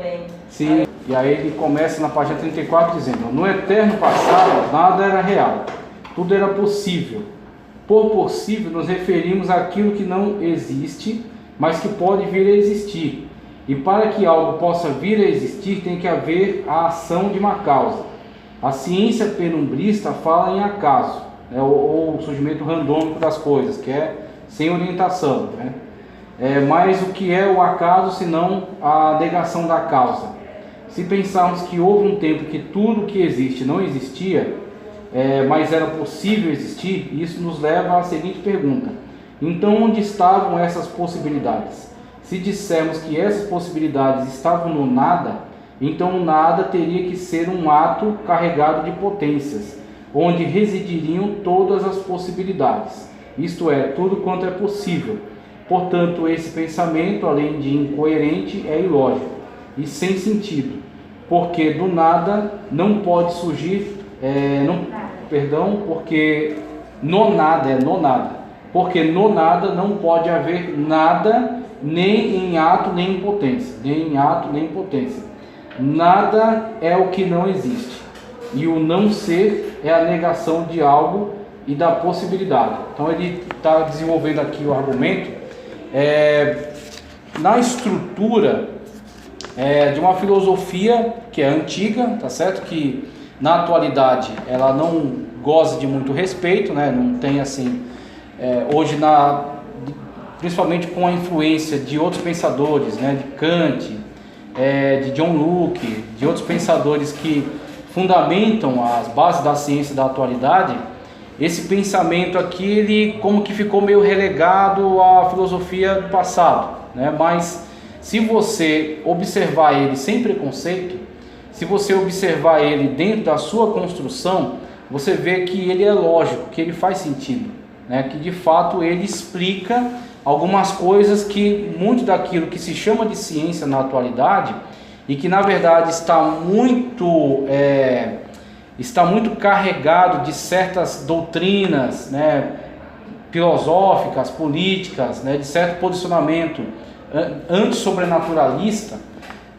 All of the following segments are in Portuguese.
também. Sim, e aí ele começa na página 34 dizendo: no eterno passado nada era real, tudo era possível. Por possível nos referimos àquilo que não existe, mas que pode vir a existir. E para que algo possa vir a existir, tem que haver a ação de uma causa. A ciência penumbrista fala em acaso, né, ou o surgimento randômico das coisas, que é sem orientação, né? Mas o que é o acaso senão a negação da causa? Se pensarmos que houve um tempo que tudo que existe não existia, mas era possível existir, isso nos leva à seguinte pergunta: então onde estavam essas possibilidades? Se dissermos que essas possibilidades estavam no nada, então o nada teria que ser um ato carregado de potências, onde residiriam todas as possibilidades, isto é, tudo quanto é possível. Portanto, esse pensamento, além de incoerente, é ilógico e sem sentido, porque do nada não pode surgir, porque no nada, porque no nada não pode haver nada, nem em ato, nem em potência, Nada é o que não existe, e o não ser é a negação de algo e da possibilidade. Então ele está desenvolvendo aqui o argumento na estrutura de uma filosofia que é antiga, tá certo? Que na atualidade ela não goza de muito respeito, né? Não tem assim, hoje principalmente com a influência de outros pensadores, né? De Kant, de John Locke, de outros pensadores que fundamentam as bases da ciência da atualidade. Esse pensamento aqui, ele como que ficou meio relegado à filosofia do passado, né? Mas se você observar ele sem preconceito, se você observar ele dentro da sua construção, você vê que ele é lógico, que ele faz sentido, né? Que de fato ele explica algumas coisas que muito daquilo que se chama de ciência na atualidade e que na verdade está muito carregado de certas doutrinas, né, filosóficas, políticas, né, de certo posicionamento anti-sobrenaturalista.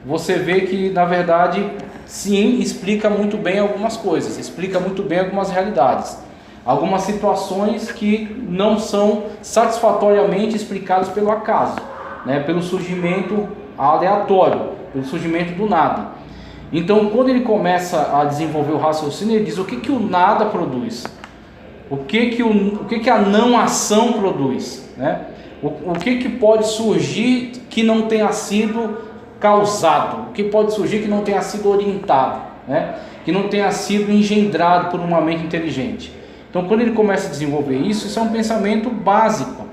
Você vê que na verdade sim, explica muito bem algumas coisas, explica muito bem algumas realidades, algumas situações que não são satisfatoriamente explicadas pelo acaso, né, pelo surgimento aleatório, pelo surgimento do nada. Então, quando ele começa a desenvolver o raciocínio, ele diz o que o nada produz, o que a não ação produz, né? O que pode surgir que não tenha sido causado, o que pode surgir que não tenha sido orientado, né? Que não tenha sido engendrado por uma mente inteligente. Então, quando ele começa a desenvolver isso é um pensamento básico,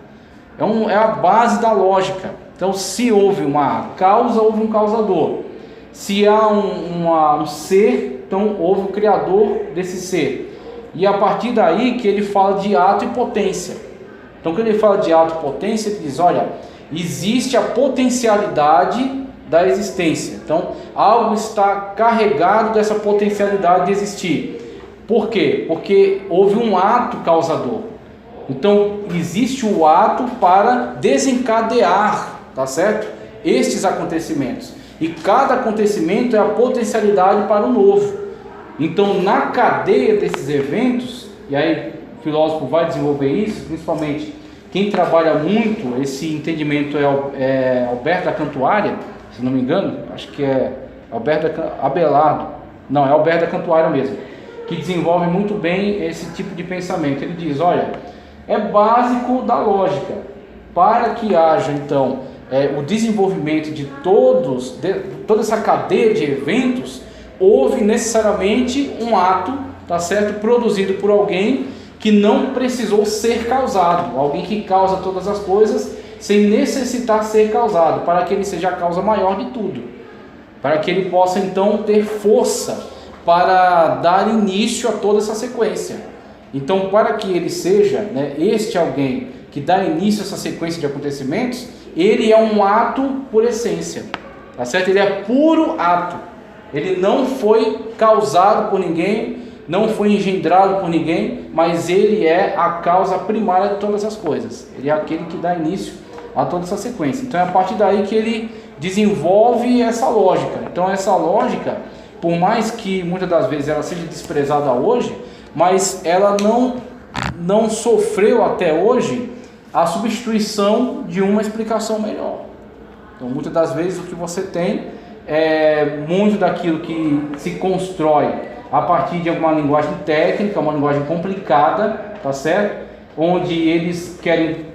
é a base da lógica. Então, se houve uma causa, houve um causador. Se há um ser, então houve o criador desse ser. E a partir daí que ele fala de ato e potência. Então, quando ele fala de ato e potência, ele diz, olha, existe a potencialidade da existência. Então, algo está carregado dessa potencialidade de existir. Por quê? Porque houve um ato causador. Então, existe o ato para desencadear, tá certo? Estes acontecimentos. E cada acontecimento é a potencialidade para o novo. Então, na cadeia desses eventos, e aí o filósofo vai desenvolver isso, principalmente quem trabalha muito esse entendimento é Alberto da Cantuária, se não me engano, acho que é Abelardo, não, é Alberto da Cantuária mesmo, que desenvolve muito bem esse tipo de pensamento. Ele diz, olha, é básico da lógica, para que haja então o desenvolvimento de toda essa cadeia de eventos, houve necessariamente um ato, tá certo, produzido por alguém que não precisou ser causado, alguém que causa todas as coisas sem necessitar ser causado, para que ele seja a causa maior de tudo, para que ele possa então ter força para dar início a toda essa sequência. Então, para que ele seja, né, este alguém que dá início a essa sequência de acontecimentos, ele é um ato por essência, tá certo? Ele é puro ato, ele não foi causado por ninguém, não foi engendrado por ninguém, mas ele é a causa primária de todas as coisas, ele é aquele que dá início a toda essa sequência. Então é a partir daí que ele desenvolve essa lógica. Então essa lógica, por mais que muitas das vezes ela seja desprezada hoje, mas ela não sofreu até hoje a substituição de uma explicação melhor. Então muitas das vezes o que você tem é muito daquilo que se constrói a partir de alguma linguagem técnica, uma linguagem complicada, tá certo? Onde eles querem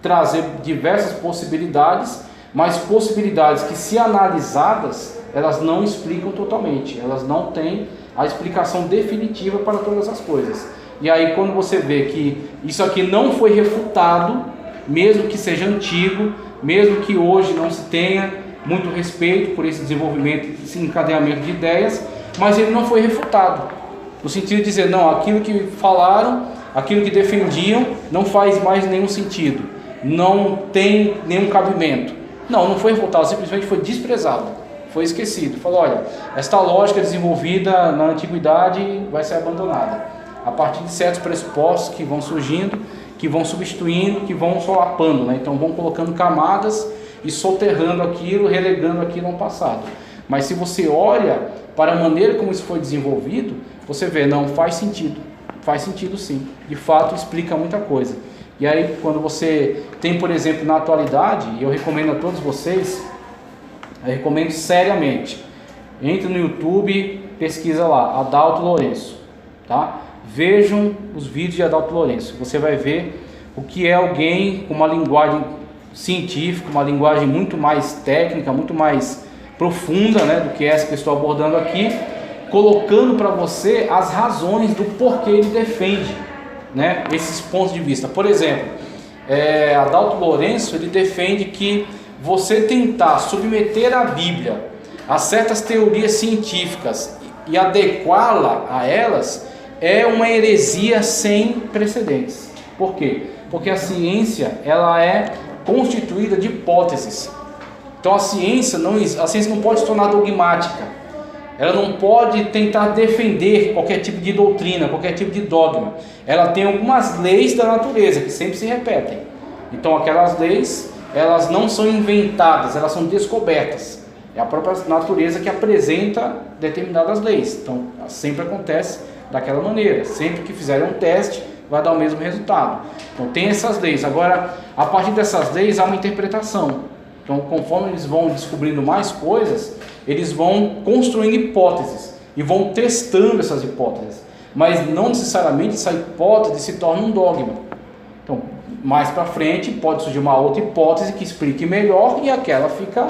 trazer diversas possibilidades, mas possibilidades que, se analisadas, elas não explicam totalmente, elas não têm a explicação definitiva para todas as coisas. E aí quando você vê que isso aqui não foi refutado, mesmo que seja antigo, mesmo que hoje não se tenha muito respeito por esse desenvolvimento, esse encadeamento de ideias, mas ele não foi refutado, no sentido de dizer, não, aquilo que falaram, aquilo que defendiam, não faz mais nenhum sentido, não tem nenhum cabimento. Não foi refutado, simplesmente foi desprezado, foi esquecido. Falou, olha, esta lógica desenvolvida na antiguidade vai ser abandonada, a partir de certos pressupostos que vão surgindo, que vão substituindo, que vão solapando, né? Então vão colocando camadas e soterrando aquilo, relegando aquilo ao passado. Mas se você olha para a maneira como isso foi desenvolvido, você vê, não, faz sentido sim, de fato explica muita coisa. E aí quando você tem, por exemplo, na atualidade, e eu recomendo a todos vocês, eu recomendo seriamente, entre no YouTube, pesquisa lá, Adalto Lourenço, tá? Vejam os vídeos de Adalto Lourenço, você vai ver o que é alguém com uma linguagem científica, uma linguagem muito mais técnica, muito mais profunda, né, do que essa que eu estou abordando aqui, colocando para você as razões do porquê ele defende, né, esses pontos de vista. Por exemplo, Adalto Lourenço, ele defende que você tentar submeter a Bíblia a certas teorias científicas e adequá-la a elas é uma heresia sem precedentes. Por quê? Porque a ciência, ela é constituída de hipóteses. Então a ciência não pode se tornar dogmática, ela não pode tentar defender qualquer tipo de doutrina, qualquer tipo de dogma. Ela tem algumas leis da natureza que sempre se repetem. Então aquelas leis, elas não são inventadas, elas são descobertas. É a própria natureza que apresenta determinadas leis. Então sempre acontece daquela maneira, sempre que fizerem um teste vai dar o mesmo resultado. Então tem essas leis. Agora, a partir dessas leis há uma interpretação. Então, conforme eles vão descobrindo mais coisas, eles vão construindo hipóteses e vão testando essas hipóteses. Mas não necessariamente essa hipótese se torna um dogma. Então, mais para frente pode surgir uma outra hipótese que explique melhor e aquela fica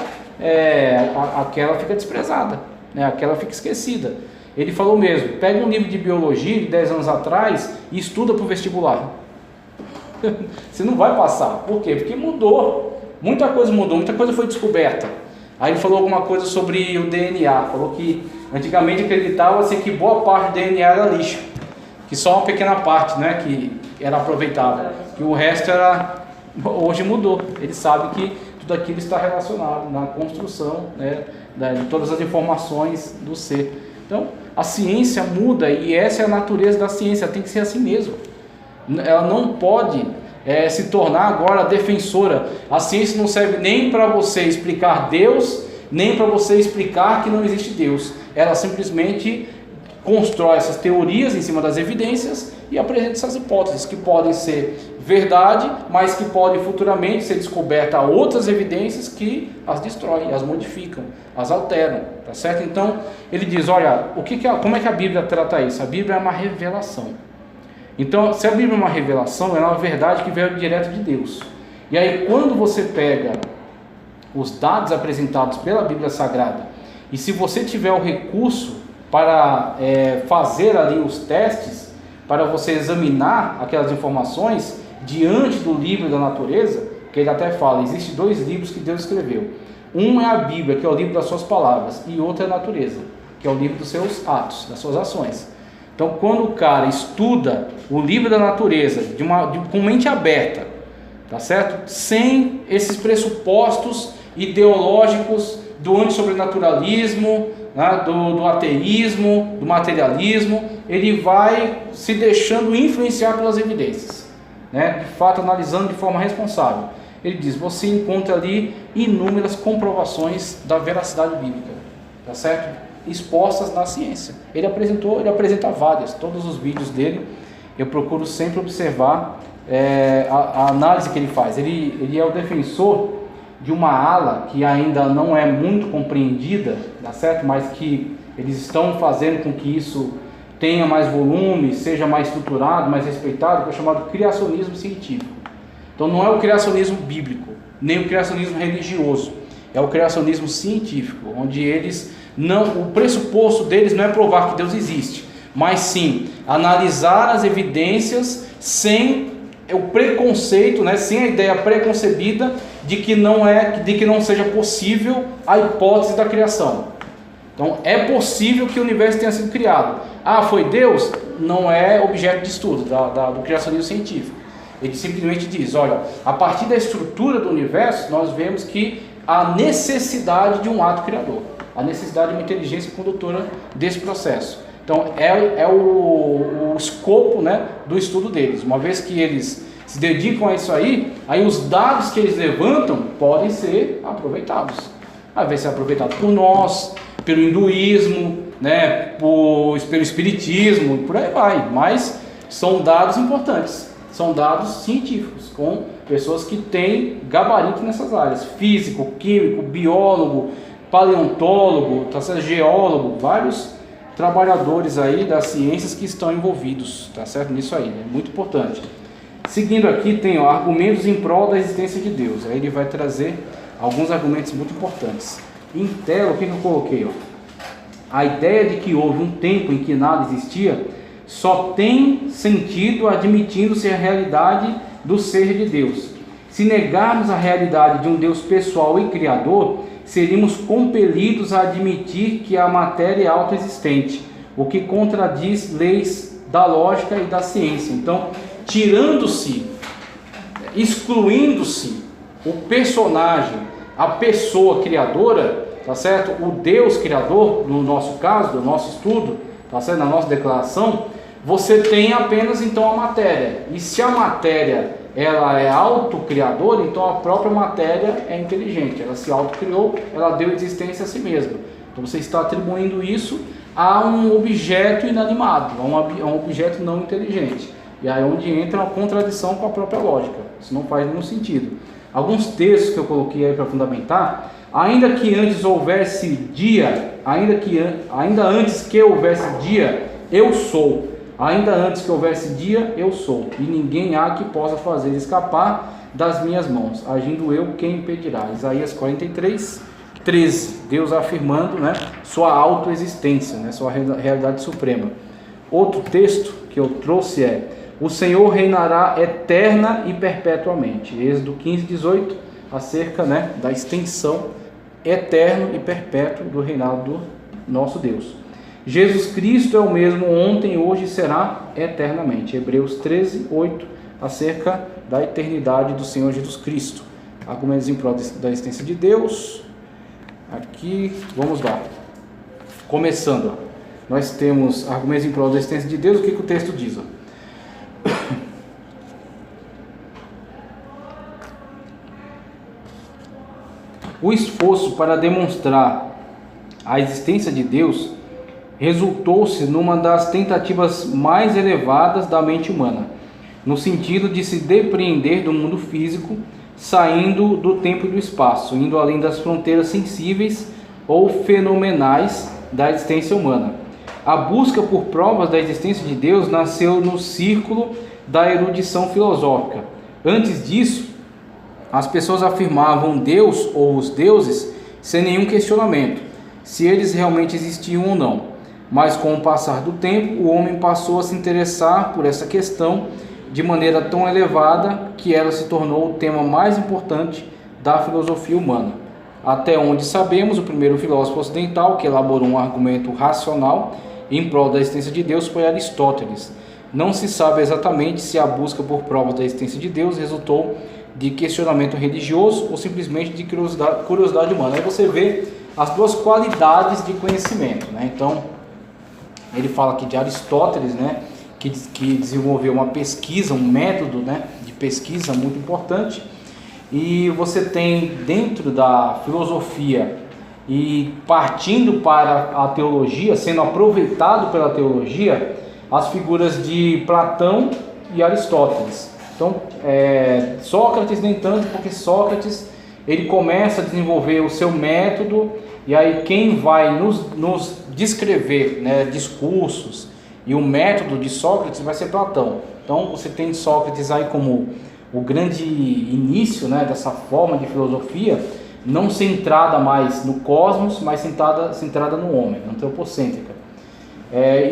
desprezada, né? Aquela fica esquecida. Ele falou mesmo, pega um livro de biologia de 10 anos atrás e estuda para o vestibular. Você não vai passar. Por quê? Porque mudou. Muita coisa mudou, muita coisa foi descoberta. Aí ele falou alguma coisa sobre o DNA. Falou que antigamente acreditava-se que boa parte do DNA era lixo. Que só uma pequena parte, né, que era aproveitável. Que o resto era... Hoje mudou. Ele sabe que tudo aquilo está relacionado na construção, né, de todas as informações do ser. Então, a ciência muda e essa é a natureza da ciência, tem que ser assim mesmo. Ela não pode se tornar agora defensora. A ciência não serve nem para você explicar Deus, nem para você explicar que não existe Deus. Ela simplesmente constrói essas teorias em cima das evidências e apresenta essas hipóteses que podem ser verdade, mas que podem futuramente ser descobertas outras evidências que as destroem, as modificam, as alteram, tá certo? Então ele diz, olha, como é que a Bíblia trata isso? A Bíblia é uma revelação. Então, se a Bíblia é uma revelação, ela é uma verdade que veio direto de Deus. E aí, quando você pega os dados apresentados pela Bíblia Sagrada, e se você tiver o recurso para fazer ali os testes, para você examinar aquelas informações diante do livro da natureza, que ele até fala, existem 2 livros que Deus escreveu. Um é a Bíblia, que é o livro das suas palavras, e outro é a natureza, que é o livro dos seus atos, das suas ações. Então, quando o cara estuda o livro da natureza com mente aberta, tá certo? Sem esses pressupostos ideológicos do antissobrenaturalismo, né, do ateísmo, do materialismo, ele vai se deixando influenciar pelas evidências, né? De fato, analisando de forma responsável. ele diz, você encontra ali inúmeras comprovações da veracidade bíblica, tá certo? Expostas na ciência. Ele apresenta várias, todos os vídeos dele, eu procuro sempre observar a análise que ele faz. Ele é o defensor de uma ala que ainda não é muito compreendida, tá certo? Mas que eles estão fazendo com que isso tenha mais volume, seja mais estruturado, mais respeitado, que é o chamado criacionismo científico. Então não é o criacionismo bíblico, nem o criacionismo religioso, é o criacionismo científico, onde o pressuposto deles não é provar que Deus existe, mas sim analisar as evidências sem o preconceito, né, sem a ideia preconcebida de que não seja possível a hipótese da criação. Então é possível que o universo tenha sido criado. Foi Deus? Não é objeto de estudo do criacionismo científico. Ele simplesmente diz, olha, a partir da estrutura do universo, nós vemos que há necessidade de um ato criador, a necessidade de uma inteligência condutora desse processo. Então é o escopo, né, do estudo deles. Uma vez que eles se dedicam a isso aí os dados que eles levantam podem ser aproveitados. Às vezes é aproveitado por nós, pelo hinduísmo, né, pelo espiritismo, por aí vai. Mas são dados importantes, são dados científicos, com pessoas que têm gabarito nessas áreas: físico, químico, biólogo, paleontólogo, geólogo, vários trabalhadores aí das ciências que estão envolvidos, tá certo? Nisso aí, é muito importante. Seguindo aqui tem argumentos em prol da existência de Deus. Aí ele vai trazer alguns argumentos muito importantes. Em tela, o que eu coloquei? A ideia de que houve um tempo em que nada existia só tem sentido admitindo-se a realidade do ser de Deus. Se negarmos a realidade de um Deus pessoal e criador, seríamos compelidos a admitir que a matéria é autoexistente, o que contradiz leis da lógica e da ciência. Então, excluindo-se o personagem, a pessoa criadora, tá certo? O Deus criador, no nosso caso, do nosso estudo, tá certo? Na nossa declaração, você tem apenas então a matéria. E se a matéria ela é autocriadora, então a própria matéria é inteligente, ela se autocriou, ela deu existência a si mesma. Então você está atribuindo isso a um objeto inanimado, a um objeto não inteligente. E aí é onde entra uma contradição com a própria lógica. Isso não faz nenhum sentido. Alguns textos que eu coloquei aí para fundamentar: ainda que antes houvesse dia, ainda antes que houvesse dia, eu sou. Ainda antes que houvesse dia, eu sou, e ninguém há que possa fazer escapar das minhas mãos. Agindo eu, quem impedirá? Isaías 43, 13. Deus afirmando, né, sua autoexistência, né, sua realidade suprema. Outro texto que eu trouxe é: o Senhor reinará eterna e perpetuamente. Êxodo 15, 18, acerca, né, da extensão eterno e perpétuo do reinado do nosso Deus. Jesus Cristo é o mesmo ontem, hoje e será eternamente. Hebreus 13, 8, acerca da eternidade do Senhor Jesus Cristo. Argumentos em prol da existência de Deus. Aqui, vamos lá. Começando, nós temos argumentos em prol da existência de Deus. O que o texto diz? O esforço para demonstrar a existência de Deus resultou-se numa das tentativas mais elevadas da mente humana, no sentido de se depreender do mundo físico, saindo do tempo e do espaço, indo além das fronteiras sensíveis ou fenomenais da existência humana. A busca por provas da existência de Deus nasceu no círculo da erudição filosófica. Antes disso, as pessoas afirmavam Deus ou os deuses sem nenhum questionamento, se eles realmente existiam ou não. Mas com o passar do tempo, o homem passou a se interessar por essa questão de maneira tão elevada que ela se tornou o tema mais importante da filosofia humana. Até onde sabemos, o primeiro filósofo ocidental que elaborou um argumento racional em prol da existência de Deus foi Aristóteles. Não se sabe exatamente se a busca por provas da existência de Deus resultou de questionamento religioso ou simplesmente de curiosidade humana. Aí você vê as duas qualidades de conhecimento, né? Então, ele fala aqui de Aristóteles, né, que desenvolveu uma pesquisa, um método, né, de pesquisa muito importante. e você tem dentro da filosofia e partindo para a teologia, sendo aproveitado pela teologia, as figuras de Platão e Aristóteles. Então, Sócrates nem tanto, porque Sócrates ele começa a desenvolver o seu método, e aí quem vai nos descrever, né, discursos e o método de Sócrates vai ser Platão. Então você tem Sócrates aí como o grande início, né, dessa forma de filosofia, não centrada mais no cosmos, mas centrada no homem, antropocêntrica.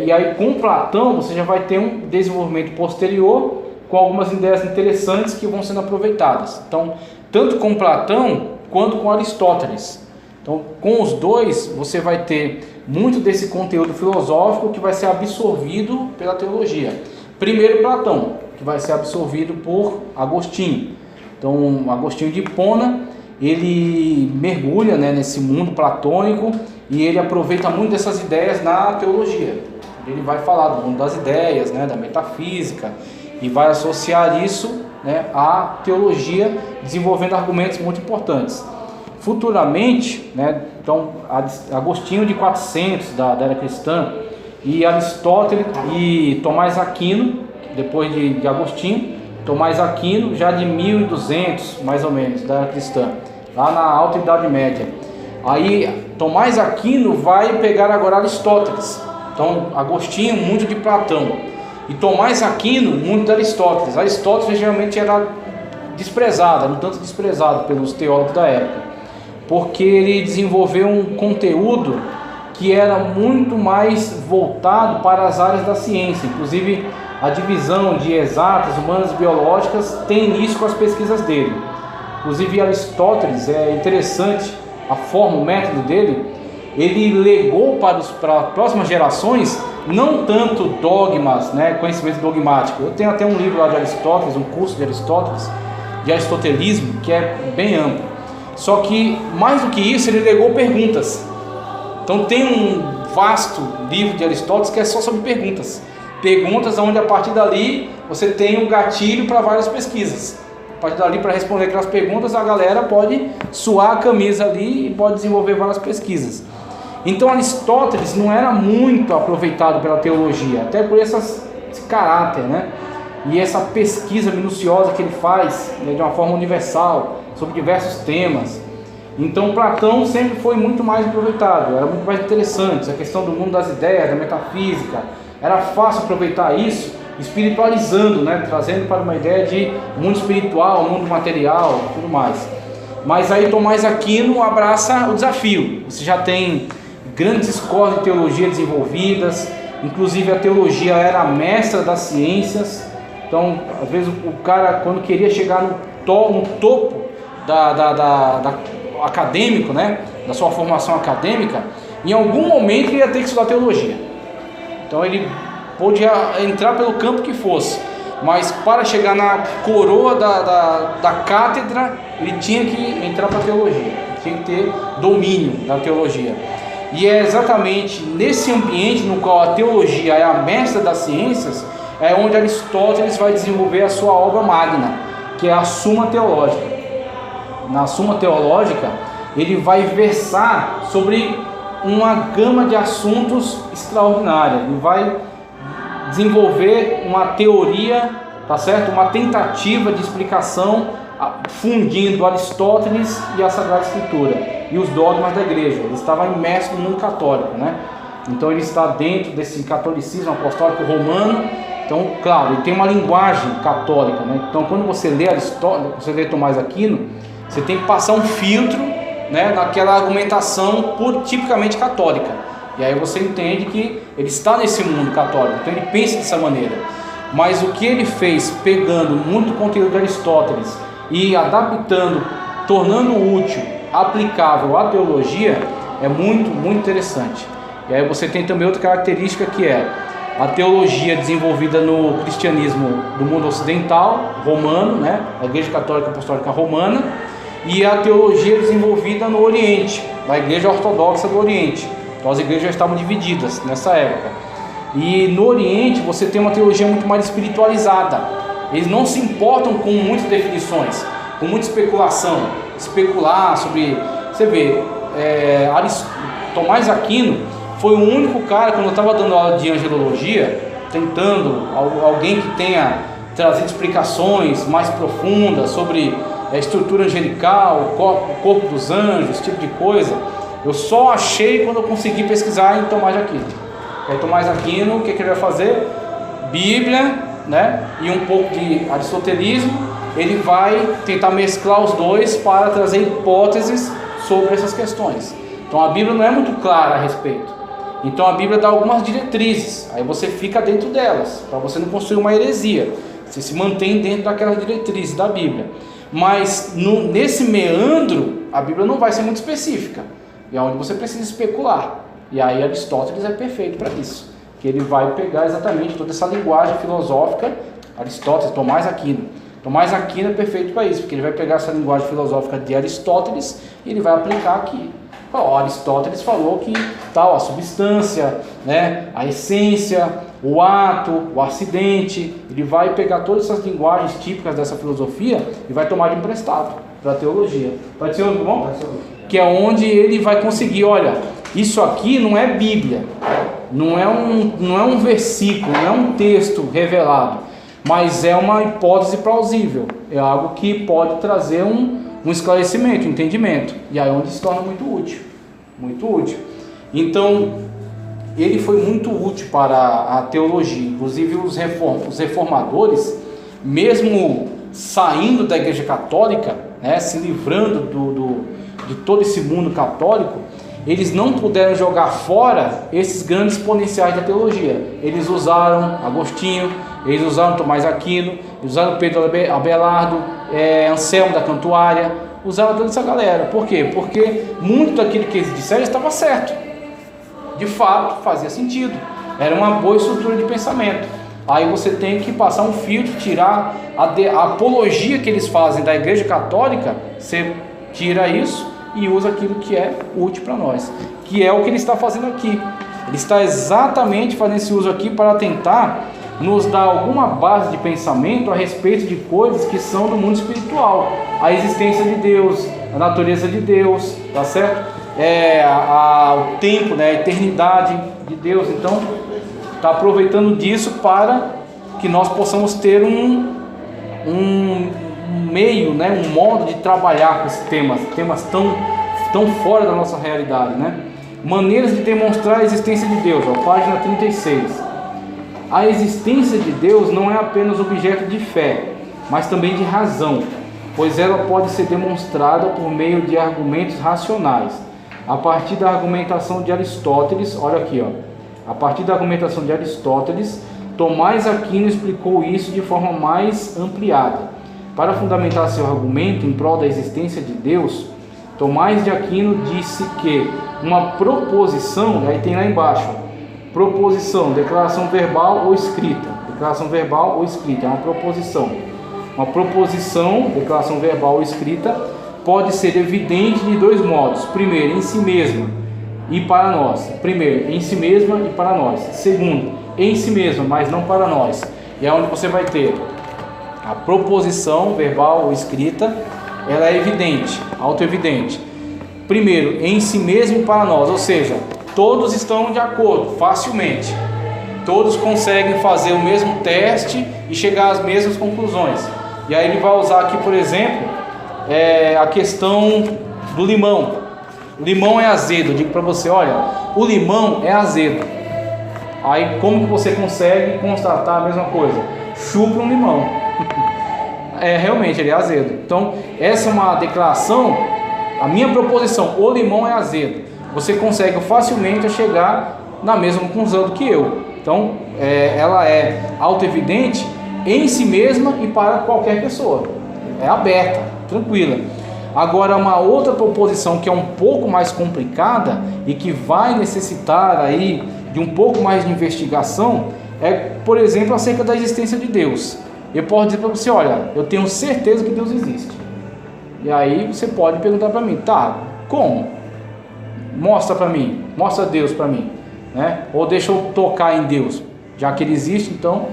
E aí com Platão você já vai ter um desenvolvimento posterior com algumas ideias interessantes que vão sendo aproveitadas. Então, tanto com Platão quanto com Aristóteles. Então, com os dois, você vai ter muito desse conteúdo filosófico que vai ser absorvido pela teologia. Primeiro Platão, que vai ser absorvido por Agostinho. Então, Agostinho de Hipona, ele mergulha, né, nesse mundo platônico e ele aproveita muito dessas ideias na teologia. Ele vai falar do mundo das ideias, né, da metafísica, e vai associar isso, né, à teologia, desenvolvendo argumentos muito importantes. Futuramente, né, então Agostinho de 400 da era cristã e Aristóteles e Tomás Aquino, depois de Agostinho, Tomás Aquino já de 1200 mais ou menos da era cristã, lá na Alta Idade Média. Aí Tomás Aquino vai pegar agora Aristóteles. Então Agostinho muito de Platão e Tomás Aquino muito de Aristóteles. Aristóteles geralmente era desprezado, um tanto desprezado pelos teólogos da época, porque ele desenvolveu um conteúdo que era muito mais voltado para as áreas da ciência. Inclusive a divisão de exatas, humanas e biológicas tem início com as pesquisas dele. Inclusive Aristóteles, é interessante a forma, o método dele, ele legou para as próximas gerações não tanto dogmas, né, conhecimento dogmático. Eu tenho até um livro lá de Aristóteles, um curso de Aristóteles, de aristotelismo, que é bem amplo. Só que, mais do que isso, ele legou perguntas. Então tem um vasto livro de Aristóteles que é só sobre perguntas. Perguntas onde a partir dali você tem um gatilho para várias pesquisas. A partir dali, para responder aquelas perguntas, a galera pode suar a camisa ali e pode desenvolver várias pesquisas. Então Aristóteles não era muito aproveitado pela teologia, até por esse caráter, né? E essa pesquisa minuciosa que ele faz, né, de uma forma universal, sobre diversos temas. Então Platão sempre foi muito mais aproveitado, era muito mais interessante, a questão do mundo das ideias, da metafísica, era fácil aproveitar isso, espiritualizando, né, trazendo para uma ideia de mundo espiritual, mundo material, tudo mais. Mas aí Tomás Aquino abraça o desafio. Você já tem grandes escolas de teologia desenvolvidas, inclusive a teologia era a mestra das ciências. Então, às vezes o cara, quando queria chegar no topo acadêmico, né, da sua formação acadêmica, em algum momento ele ia ter que estudar teologia. Então ele podia entrar pelo campo que fosse, mas para chegar na coroa da cátedra, ele tinha que entrar para a teologia, tinha que ter domínio da teologia. E é exatamente nesse ambiente no qual a teologia é a mestra das ciências, é onde Aristóteles vai desenvolver a sua obra magna, que é a Suma Teológica. Na Suma Teológica, ele vai versar sobre uma gama de assuntos extraordinária. Ele vai desenvolver uma teoria, tá certo? Uma tentativa de explicação fundindo Aristóteles e a Sagrada Escritura e os dogmas da igreja. Ele estava imerso no mundo católico, né? Então ele está dentro desse catolicismo apostólico romano. Então, claro, ele tem uma linguagem católica, né? Então, quando você lê Aristóteles, você lê Tomás Aquino, você tem que passar um filtro, né, naquela argumentação tipicamente católica. E aí você entende que ele está nesse mundo católico, então ele pensa dessa maneira. Mas o que ele fez, pegando muito conteúdo de Aristóteles e adaptando, tornando útil, aplicável à teologia, é muito, muito interessante. E aí você tem também outra característica, que é a teologia desenvolvida no cristianismo do mundo ocidental, romano, né, a Igreja Católica Apostólica Romana, e a teologia desenvolvida no Oriente, na Igreja Ortodoxa do Oriente. Então as igrejas já estavam divididas nessa época. E no Oriente você tem uma teologia muito mais espiritualizada. Eles não se importam com muitas definições. com muita especulação, especular sobre... Você vê, Tomás Aquino foi o único cara, quando eu estava dando aula de angelologia, tentando, alguém que tenha trazido explicações mais profundas sobre a estrutura angelical, o corpo dos anjos, esse tipo de coisa, eu só achei quando eu consegui pesquisar em Tomás de Aquino. Aí Tomás Aquino, o que ele vai fazer? Bíblia, né? E um pouco de aristotelismo. Ele vai tentar mesclar os dois para trazer hipóteses sobre essas questões. Então a Bíblia não é muito clara a respeito. Então a Bíblia dá algumas diretrizes, aí você fica dentro delas, para você não construir uma heresia. Você se mantém dentro daquelas diretrizes da Bíblia. Mas nesse meandro, a Bíblia não vai ser muito específica. E é onde você precisa especular. E aí Aristóteles é perfeito para isso. Que ele vai pegar exatamente toda essa linguagem filosófica, Aristóteles, Tomás Aquino. Tomás Aquino é perfeito para isso, porque ele vai pegar essa linguagem filosófica de Aristóteles e ele vai aplicar aqui. Aristóteles falou que tal, a substância, né, a essência, o ato, o acidente, ele vai pegar todas essas linguagens típicas dessa filosofia e vai tomar de emprestado para a teologia. Pode ser muito bom? Que é onde ele vai conseguir, olha, isso aqui não é Bíblia, não é um versículo, não é um texto revelado, mas é uma hipótese plausível, é algo que pode trazer um esclarecimento, um entendimento, e aí é onde se torna muito útil, muito útil. Então, ele foi muito útil para a teologia, inclusive os reformadores, mesmo saindo da Igreja Católica, né, se livrando de todo esse mundo católico, eles não puderam jogar fora esses grandes exponenciais da teologia. Eles usaram Agostinho, eles usaram Tomás Aquino, eles usaram Pedro Abelardo, Anselmo da Cantuária, usaram toda essa galera. Por quê? Porque muito daquilo que eles disseram estava certo. De fato, fazia sentido. Era uma boa estrutura de pensamento. Aí você tem que passar um filtro, tirar a apologia que eles fazem da Igreja Católica, você tira isso e usa aquilo que é útil para nós, que é o que ele está fazendo aqui. Ele está exatamente fazendo esse uso aqui para tentar nos dar alguma base de pensamento a respeito de coisas que são do mundo espiritual, a existência de Deus, a natureza de Deus, tá certo? O tempo, né, a eternidade de Deus. Então, está aproveitando disso para que nós possamos ter um meio, né, um modo de trabalhar com esses temas tão fora da nossa realidade, né? Maneiras de demonstrar a existência de Deus, página 36. A existência de Deus não é apenas objeto de fé, mas também de razão, pois ela pode ser demonstrada por meio de argumentos racionais. A partir da argumentação de Aristóteles, olha aqui, a partir da argumentação de Aristóteles, Tomás Aquino explicou isso de forma mais ampliada. Para fundamentar seu argumento em prol da existência de Deus, Tomás de Aquino disse que uma proposição, aí tem lá embaixo, proposição, declaração verbal ou escrita. Declaração verbal ou escrita, é uma proposição. Uma proposição, declaração verbal ou escrita, pode ser evidente de dois modos. Primeiro, em si mesma e para nós. Primeiro, em si mesma e para nós. Segundo, em si mesma, mas não para nós. E é onde você vai ter a proposição verbal ou escrita, ela é evidente, autoevidente. Primeiro, em si mesmo e para nós, ou seja, todos estão de acordo, facilmente. Todos conseguem fazer o mesmo teste e chegar às mesmas conclusões. E aí ele vai usar aqui, por exemplo, a questão do limão. O limão é azedo. Eu digo para você, olha, o limão é azedo. Aí como que você consegue constatar a mesma coisa? Chupa um limão. Realmente ele é azedo. Então essa é uma declaração, a minha proposição, o limão é azedo. Você consegue facilmente chegar na mesma conclusão do que eu. Então ela é autoevidente em si mesma e para qualquer pessoa. É aberta, tranquila. Agora uma outra proposição que é um pouco mais complicada e que vai necessitar aí de um pouco mais de investigação é, por exemplo, acerca da existência de Deus. Eu posso dizer para você, olha, eu tenho certeza que Deus existe. E aí você pode perguntar para mim, tá, como? Mostra para mim, mostra Deus para mim, né? Ou deixa eu tocar em Deus, já que ele existe. Então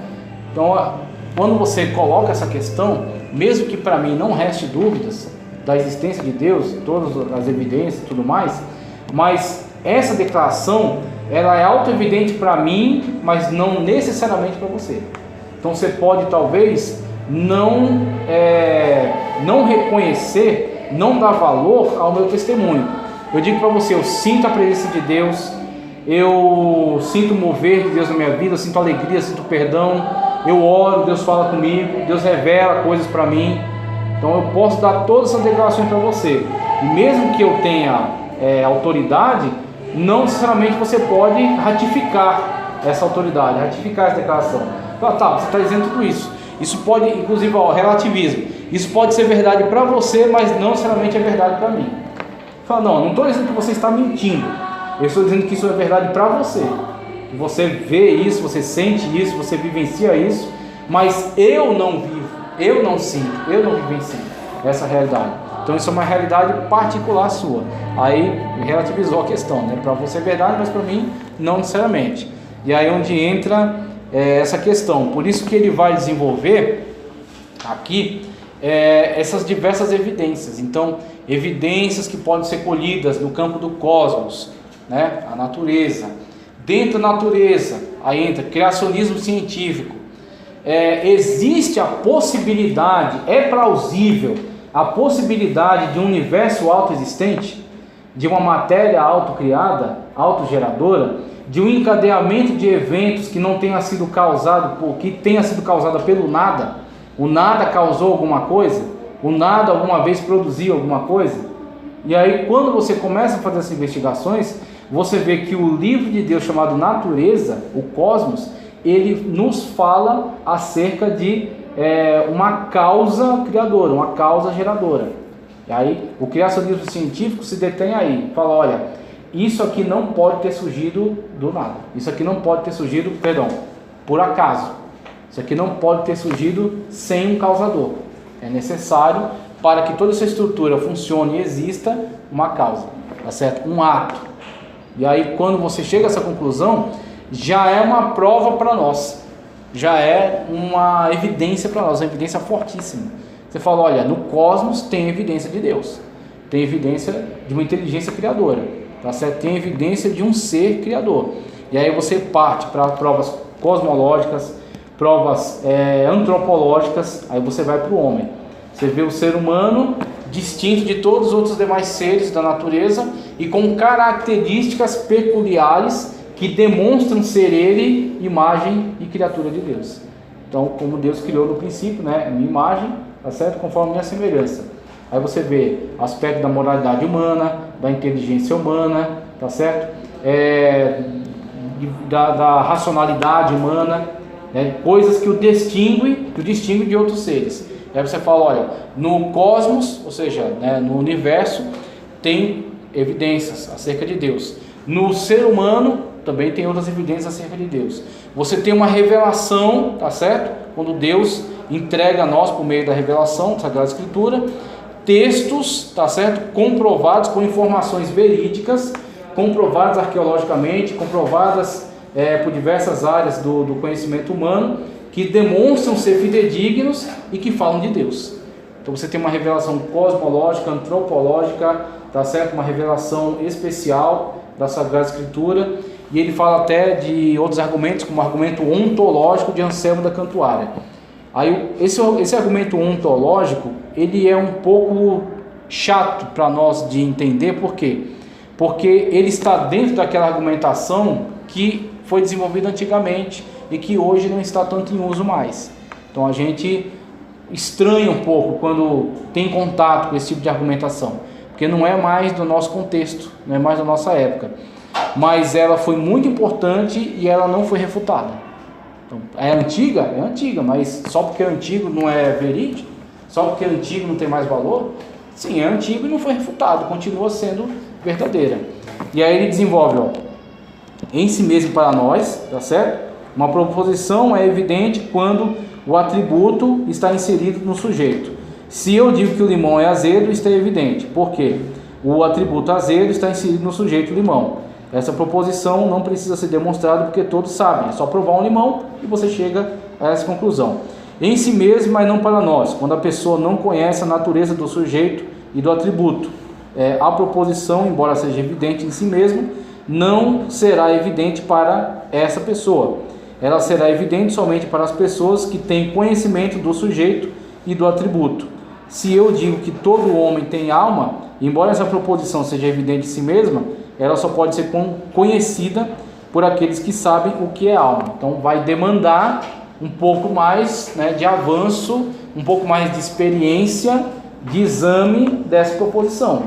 quando você coloca essa questão, mesmo que para mim não reste dúvidas da existência de Deus, todas as evidências e tudo mais, mas essa declaração, ela é auto-evidente para mim, mas não necessariamente para você. Então você pode talvez não reconhecer, não dar valor ao meu testemunho. Eu digo para você, eu sinto a presença de Deus, eu sinto o mover de Deus na minha vida, eu sinto alegria, eu sinto perdão, eu oro, Deus fala comigo, Deus revela coisas para mim. Então eu posso dar todas essas declarações para você. E mesmo que eu tenha autoridade, não necessariamente você pode ratificar essa autoridade, ratificar essa declaração. Tá, você está dizendo tudo isso. Isso pode, inclusive, relativismo. Isso pode ser verdade para você, mas não necessariamente é verdade para mim. Fala, não estou dizendo que você está mentindo. Eu estou dizendo que isso é verdade para você. Você vê isso, você sente isso, você vivencia isso, mas eu não vivo, eu não sinto, eu não vivencio essa realidade. Então isso é uma realidade particular sua. Aí relativizou a questão, né? Para você é verdade, mas para mim não necessariamente. E aí é onde entra essa questão. Por isso que ele vai desenvolver aqui essas diversas evidências. Então, evidências que podem ser colhidas no campo do cosmos, né? A natureza. Dentro da natureza, aí entra criacionismo científico. Existe a possibilidade, é plausível a possibilidade de um universo autoexistente, de uma matéria autocriada, autogeradora, de um encadeamento de eventos que não tenha sido causado que tenha sido causada pelo nada. O nada causou alguma coisa, o nada alguma vez produziu alguma coisa. E aí quando você começa a fazer essas investigações, você vê que o livro de Deus chamado Natureza, o Cosmos, ele nos fala acerca de uma causa criadora, uma causa geradora. E aí o criacionismo científico se detém aí, fala, olha, isso aqui não pode ter surgido do nada, isso aqui não pode ter surgido, por acaso, isso aqui não pode ter surgido sem um causador. É necessário, para que toda essa estrutura funcione e exista, uma causa, tá certo? Um ato. E aí quando você chega a essa conclusão, já é uma prova para nós, já é uma evidência para nós, uma evidência fortíssima. Você fala, olha, no cosmos tem evidência de Deus, tem evidência de uma inteligência criadora, tá certo? Tem evidência de um ser criador. E aí você parte para provas cosmológicas, provas antropológicas, aí você vai para o homem. Você vê o ser humano distinto de todos os outros demais seres da natureza e com características peculiares que demonstram ser ele imagem e criatura de Deus. Então, como Deus criou no princípio, né, minha imagem, tá certo? Conforme minha semelhança. Aí você vê aspecto da moralidade humana, da inteligência humana, tá certo? Da racionalidade humana, né? Coisas que o distingue de outros seres. Aí você fala, olha, no cosmos, ou seja, né, no universo, tem evidências acerca de Deus. No ser humano, também tem outras evidências acerca de Deus. Você tem uma revelação, tá certo? Quando Deus entrega a nós, por meio da revelação, da Sagrada Escritura, textos, tá certo? Comprovados com informações verídicas, comprovadas arqueologicamente, comprovadas por diversas áreas do conhecimento humano, que demonstram ser fidedignos e que falam de Deus. Então você tem uma revelação cosmológica, antropológica, tá certo? Uma revelação especial da Sagrada Escritura, e ele fala até de outros argumentos, como o argumento ontológico de Anselmo da Cantuária. Aí esse argumento ontológico, ele é um pouco chato para nós de entender. Por quê? Porque ele está dentro daquela argumentação que foi desenvolvida antigamente e que hoje não está tanto em uso mais. Então a gente estranha um pouco quando tem contato com esse tipo de argumentação, porque não é mais do nosso contexto, não é mais da nossa época, mas ela foi muito importante e ela não foi refutada. Então, é antiga, mas só porque é antigo não é verídico, só porque é antigo não tem mais valor? Sim, é antigo e não foi refutado, continua sendo verdadeira. E aí ele desenvolve, em si mesmo para nós, tá certo? Uma proposição é evidente quando o atributo está inserido no sujeito. Se eu digo que o limão é azedo, isso é evidente. Por quê? O atributo azedo está inserido no sujeito limão. Essa proposição não precisa ser demonstrada porque todos sabem. É só provar um limão e você chega a essa conclusão. em si mesmo, mas não para nós, quando a pessoa não conhece a natureza do sujeito e do atributo. A proposição, embora seja evidente em si mesmo, não será evidente para essa pessoa. Ela será evidente somente para as pessoas que têm conhecimento do sujeito e do atributo. Se eu digo que todo homem tem alma, embora essa proposição seja evidente em si mesma, ela só pode ser conhecida por aqueles que sabem o que é alma. Então vai demandar um pouco mais, né, de avanço, um pouco mais de experiência, de exame dessa proposição.